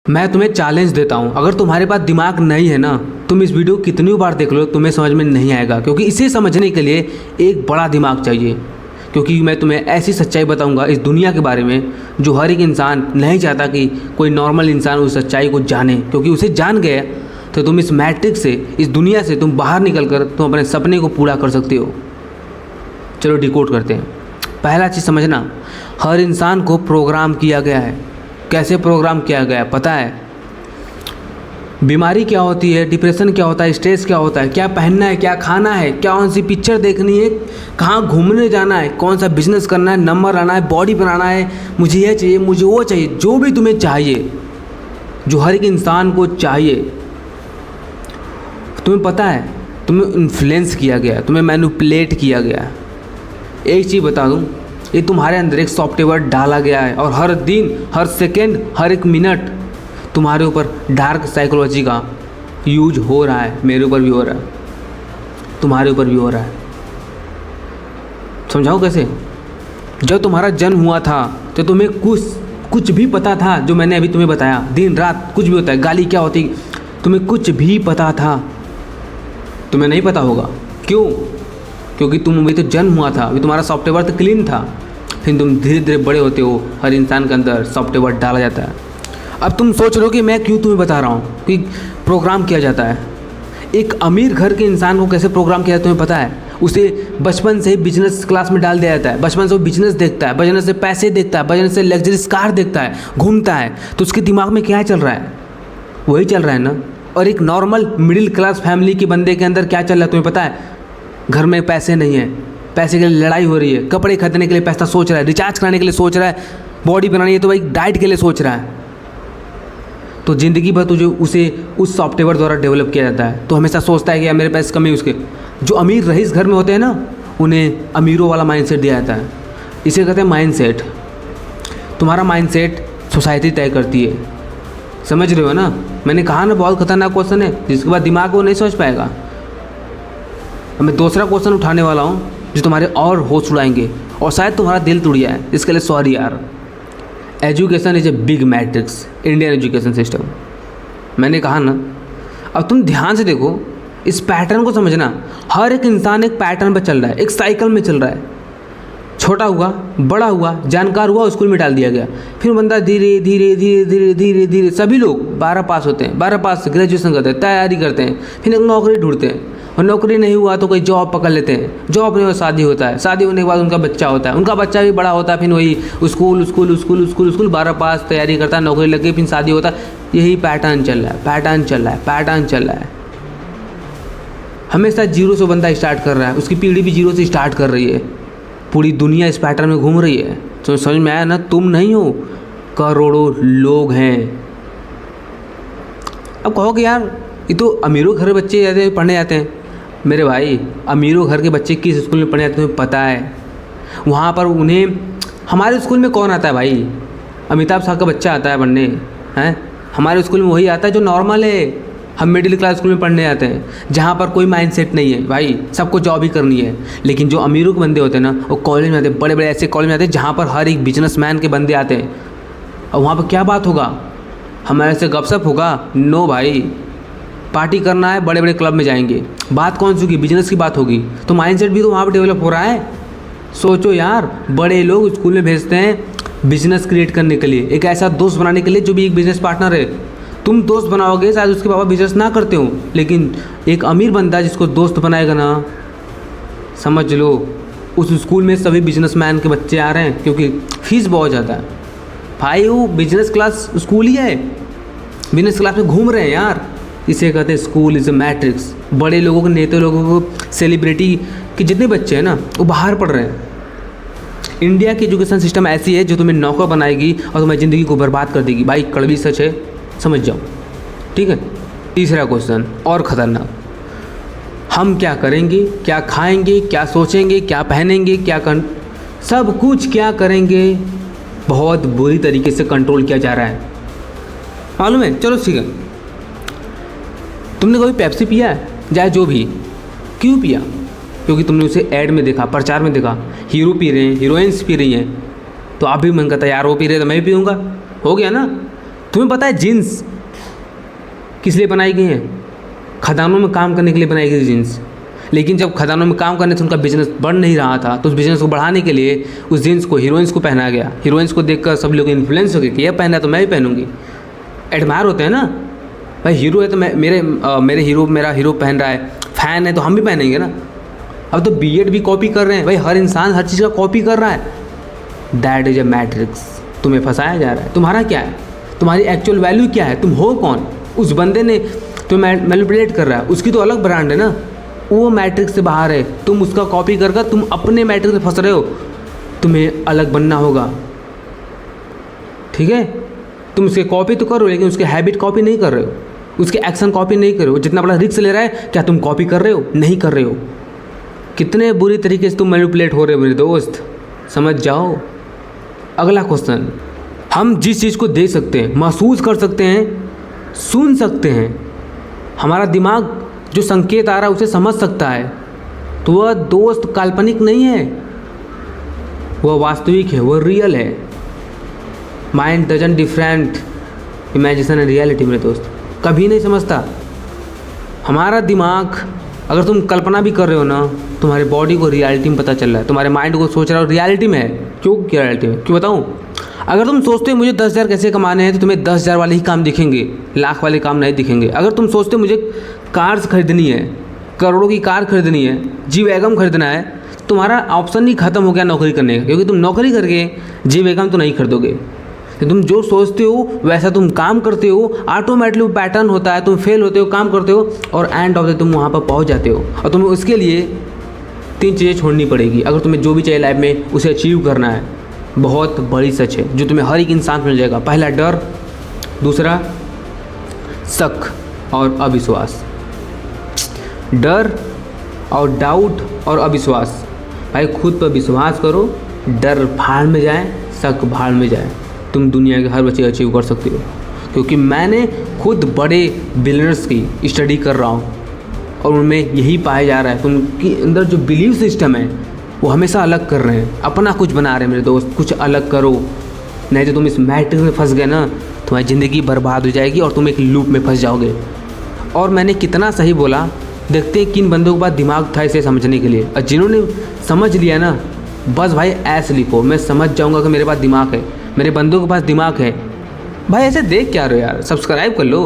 मैं तुम्हें चैलेंज देता हूँ, अगर तुम्हारे पास दिमाग नहीं है ना, तुम इस वीडियो कितनी बार देख लो तुम्हें समझ में नहीं आएगा, क्योंकि इसे समझने के लिए एक बड़ा दिमाग चाहिए। क्योंकि मैं तुम्हें ऐसी सच्चाई बताऊंगा इस दुनिया के बारे में जो हर एक इंसान नहीं चाहता कि कोई नॉर्मल इंसान उस सच्चाई को जाने, क्योंकि उसे जान गए तो तुम इस मैट्रिक्स से, इस दुनिया से तुम बाहर निकल कर तुम अपने सपने को पूरा कर सकते हो। चलो डिकोड करते हैं। पहला चीज़ समझना, हर इंसान को प्रोग्राम किया गया है। कैसे प्रोग्राम किया गया है पता है? बीमारी क्या होती है, डिप्रेशन क्या होता है, स्ट्रेस क्या होता है, क्या पहनना है, क्या खाना है, क्या कौन सी पिक्चर देखनी है, कहाँ घूमने जाना है, कौन सा बिजनेस करना है, नंबर आना है, बॉडी बनाना है, मुझे ये चाहिए, मुझे वो चाहिए, जो भी तुम्हें चाहिए, जो हर एक इंसान को चाहिए, तुम्हें पता है तुम्हें इन्फ्लुएंस किया गया, तुम्हें मैनिपुलेट किया गया। एक चीज़ बता दूँ, ये तुम्हारे अंदर एक सॉफ्टवेयर डाला गया है और हर दिन, हर सेकेंड, हर एक मिनट तुम्हारे ऊपर डार्क साइकोलॉजी का यूज हो रहा है। मेरे ऊपर भी हो रहा है, तुम्हारे ऊपर भी हो रहा है। समझाओ कैसे? जब तुम्हारा जन्म हुआ था तो तुम्हें कुछ भी पता था जो मैंने अभी तुम्हें बताया? दिन रात कुछ भी होता है, गाली क्या होती, तुम्हें कुछ भी पता था? तुम्हें नहीं पता होगा। क्यों? क्योंकि तुम अभी तो जन्म हुआ था, अभी तुम्हारा सॉफ्टवेयर तो क्लीन था। फिर तुम धीरे धीरे बड़े होते हो, हर इंसान के अंदर सॉफ्टवेयर डाला जाता है। अब तुम सोच रहे हो कि मैं क्यों तुम्हें बता रहा हूँ कि प्रोग्राम किया जाता है। एक अमीर घर के इंसान को कैसे प्रोग्राम किया जाता है तुम्हें पता है? उसे बचपन से ही बिजनेस क्लास में डाल दिया जाता है। बचपन से वो बिजनेस देखता है, बचपन से पैसे देखता है, बचपन से लग्जरीज कार देखता है, घूमता है, तो उसके दिमाग में क्या चल रहा है? वही चल रहा है ना। और एक नॉर्मल मिडिल क्लास फैमिली के बंदे के अंदर क्या चल रहा है तुम्हें पता है? घर में पैसे नहीं है, पैसे के लिए लड़ाई हो रही है, कपड़े खरीदने के लिए पैसा सोच रहा है, रिचार्ज कराने के लिए सोच रहा है, बॉडी बनानी है तो भाई डाइट के लिए सोच रहा है। तो ज़िंदगी भर तुझे उसे उस सॉफ्टवेयर द्वारा डेवलप किया जाता है। तो हमेशा सोचता है कि यार मेरे पैसे कमी उसके। जो अमीर रईस घर में होते हैं ना, उन्हें अमीरों वाला माइंडसेट दिया जाता है। इसे कहते हैं माइंडसेट। तुम्हारा माइंडसेट सोसाइटी तय करती है, समझ रहे हो ना? मैंने कहा ना बहुत खतरनाक क्वेश्चन है, जिसके बाद दिमाग वो नहीं समझ पाएगा। मैं दूसरा क्वेश्चन उठाने वाला हूँ जो तुम्हारे और होश उड़ाएंगे और शायद तुम्हारा दिल टूट जाए, इसके लिए सॉरी यार। Education is a big matrix, Indian education system. मैंने कहा ना, अब तुम ध्यान से देखो, इस पैटर्न को समझना। हर एक इंसान एक पैटर्न पर चल रहा है, एक साइकिल में चल रहा है। छोटा हुआ, बड़ा हुआ, जानकार हुआ, स्कूल में डाल दिया गया। फिर बंदा धीरे धीरे धीरे धीरे धीरे धीरे, सभी लोग 12 पास होते हैं, 12 पास ग्रेजुएशन करते हैं, तैयारी करते हैं, फिर एक नौकरी ढूंढते हैं, और नौकरी नहीं हुआ तो कोई जॉब पकड़ लेते हैं, जॉब नहीं हुआ शादी होता है, शादी होने के बाद उनका बच्चा होता है, उनका बच्चा भी बड़ा होता है, फिर वही school school school school school, 12 पास, तैयारी करता है, नौकरी लग गई, फिर शादी होता है। यही पैटर्न चल रहा है, पैटर्न चल रहा है, पैटर्न चल रहा है। हमेशा जीरो से बंदा स्टार्ट कर रहा है, उसकी पीढ़ी भी जीरो से स्टार्ट कर रही है। पूरी दुनिया इस पैटर्न में घूम रही है। तो समझ में आया ना? तुम नहीं हो, करोड़ों लोग हैं। अब कहोगे यार ये तो अमीरों घर के बच्चे जाते पढ़ने जाते हैं। मेरे भाई, अमीरों घर के बच्चे किस स्कूल में पढ़ने जाते हैं तुम्हें पता है? वहाँ पर उन्हें, हमारे स्कूल में कौन आता है भाई? अमिताभ साहब का बच्चा आता है पढ़ने, हैं? हमारे स्कूल में वही आता है जो नॉर्मल है। हम मिडिल क्लास स्कूल में पढ़ने आते हैं जहाँ पर कोई माइंडसेट नहीं है भाई, सबको जॉब ही करनी है। लेकिन जो अमीरों के बंदे होते हैं ना, वो कॉलेज में आते हैं, बड़े बड़े ऐसे कॉलेज में आते हैं जहाँ पर हर एक बिजनेसमैन के बंदे आते हैं। और वहाँ पर क्या बात होगा? हमारे से गपशप होगा? नो भाई, पार्टी करना है, बड़े बड़े क्लब में जाएंगे। बात कौन सी होगी? बिजनेस की बात होगी। तो माइंडसेट भी तो वहाँ पर डेवलप हो रहा है। सोचो यार, बड़े लोग स्कूल में भेजते हैं बिजनेस क्रिएट करने के लिए, एक ऐसा दोस्त बनाने के लिए जो भी एक बिजनेस पार्टनर है। तुम दोस्त बनाओगे, शायद उसके पापा बिजनेस ना करते हो, लेकिन एक अमीर बंदा जिसको दोस्त बनाएगा ना, समझ लो उस स्कूल में सभी बिजनेसमैन के बच्चे आ रहे हैं, क्योंकि फीस बहुत ज़्यादा है भाई। वो बिजनेस क्लास स्कूल ही है, बिजनेस क्लास में घूम रहे हैं यार। इसे कहते हैं स्कूल इज़ अ मैट्रिक्स। बड़े लोगों को, नेता लोगों को, सेलिब्रिटी के जितने बच्चे हैं ना, वो बाहर पढ़ रहे हैं। इंडिया की एजुकेशन सिस्टम ऐसी है जो तुम्हें नौकर बनाएगी और तुम्हारी ज़िंदगी को बर्बाद कर देगी भाई। कड़वी सच है, समझ जाओ, ठीक है? तीसरा क्वेश्चन और ख़तरनाक, हम क्या करेंगे, क्या खाएंगे, क्या सोचेंगे, क्या पहनेंगे, सब कुछ क्या करेंगे, बहुत बुरी तरीके से कंट्रोल किया जा रहा है, मालूम है? चलो ठीक है, तुमने कभी पेप्सी पिया है? चाहे जो भी, क्यों पिया? क्योंकि तुमने उसे ऐड में देखा, प्रचार में देखा, हीरो पी रहे हैं, हीरोइंस पी रही हैं, तो आप भी मन करता है यार वो पी रहे तो मैं भी पीऊँगा, हो गया ना? तुम्हें पता है जीन्स किस लिए बनाई गई है? खदानों में काम करने के लिए बनाई गई जीन्स। लेकिन जब खदानों में काम करने से उनका बिजनेस बढ़ नहीं रहा था, तो उस बिजनेस को बढ़ाने के लिए उस जीन्स को हीरोइंस को पहनाया गया। हीरोइंस को देखकर सब लोग इन्फ्लुएंस हो गए कि यह पहना तो मैं भी पहनूंगी। एडमायर होते हैं ना भाई, हीरो है तो मेरे हीरो, मेरा हीरो पहन रहा है, फ़ैन है तो हम भी पहनेंगे ना। अब तो बीएड भी कॉपी कर रहे हैं भाई, हर इंसान हर चीज़ का कॉपी कर रहा है। That is a matrix. तुम्हें फंसाया जा रहा है। तुम्हारा क्या है? तुम्हारी एक्चुअल वैल्यू क्या है? तुम हो कौन? उस बंदे ने तुम्हें मैनिपुलेट कर रहा है, उसकी तो अलग ब्रांड है ना, वो मैट्रिक्स से बाहर है। तुम उसका कॉपी कर तुम अपने मैट्रिक्स में फंस रहे हो। तुम्हें अलग बनना होगा, ठीक है? तुम उसके कॉपी तो करो, लेकिन उसके हैबिट कॉपी नहीं कर रहे हो, उसके एक्शन कॉपी नहीं कर रहे हो। जितना बड़ा रिस्क ले रहा है, क्या तुम कॉपी कर रहे हो? नहीं कर रहे हो। कितने बुरी तरीके से तुम मैनिपुलेट हो रहे हो मेरे दोस्त, समझ जाओ। अगला क्वेश्चन, हम जिस चीज़ को देख सकते हैं, महसूस कर सकते हैं, सुन सकते हैं, हमारा दिमाग जो संकेत आ रहा है उसे समझ सकता है, तो वह दोस्त काल्पनिक नहीं है, वह वास्तविक है, वह रियल है। Mind doesn't different imagination and reality मेरे दोस्त, कभी नहीं समझता। हमारा दिमाग, अगर तुम कल्पना भी कर रहे हो ना, तुम्हारे बॉडी को रियलिटी में पता चल रहा है, तुम्हारे माइंड को सोच रहा हो रियलिटी में है। क्यों रियलिटी में? क्यों बताऊँ? अगर तुम सोचते हो मुझे 10,000 कैसे कमाने हैं, तो तुम्हें 10,000 वाले ही काम दिखेंगे, लाख वाले काम नहीं दिखेंगे। अगर तुम सोचते हो मुझे कार्स खरीदनी है, करोड़ों की कार खरीदनी है, जी वैगन खरीदना है, तुम्हारा ऑप्शन ही खत्म हो गया नौकरी करने का, क्योंकि तुम नौकरी करके जी वैगन तो नहीं खरीदोगे। तो तुम जो सोचते हो वैसा तुम काम करते हो, ऑटोमेटिकली पैटर्न होता है, तुम फेल होते हो, काम करते हो और एंड ऑफ द तुम वहाँ पर पहुँच जाते हो। और तुम्हें उसके लिए 3 चीज़ें छोड़नी पड़ेगी अगर तुम्हें जो भी चाहिए लाइफ में उसे अचीव करना है। बहुत बड़ी सच है जो तुम्हें हर एक इंसान को मिल जाएगा। पहला डर, दूसरा शक और अविश्वास। डर और डाउट और अविश्वास। भाई खुद पर विश्वास करो, डर भाड़ में जाए, शक भाड़ में जाए, तुम दुनिया के हर बच्चे अचीव कर सकते हो। क्योंकि मैंने खुद बड़े बिलियनर्स की स्टडी कर रहा हूँ और उनमें यही पाया जा रहा है कि उनके अंदर जो बिलीव सिस्टम है वो हमेशा अलग कर रहे हैं। अपना कुछ बना रहे हैं मेरे दोस्त, कुछ अलग करो, नहीं तो तुम इस मैट्रिक्स में फंस गए ना, तुम्हारी ज़िंदगी बर्बाद हो जाएगी और तुम एक लूप में फंस जाओगे। और मैंने कितना सही बोला, देखते हैं किन बंदों के पास दिमाग था इसे समझने के लिए। और जिन्होंने समझ लिया ना, बस भाई ऐसे लिखो, मैं समझ जाऊँगा कि मेरे पास दिमाग है, मेरे बंदों के पास दिमाग है। भाई ऐसे देख क्या रहे हो यार, सब्सक्राइब कर लो।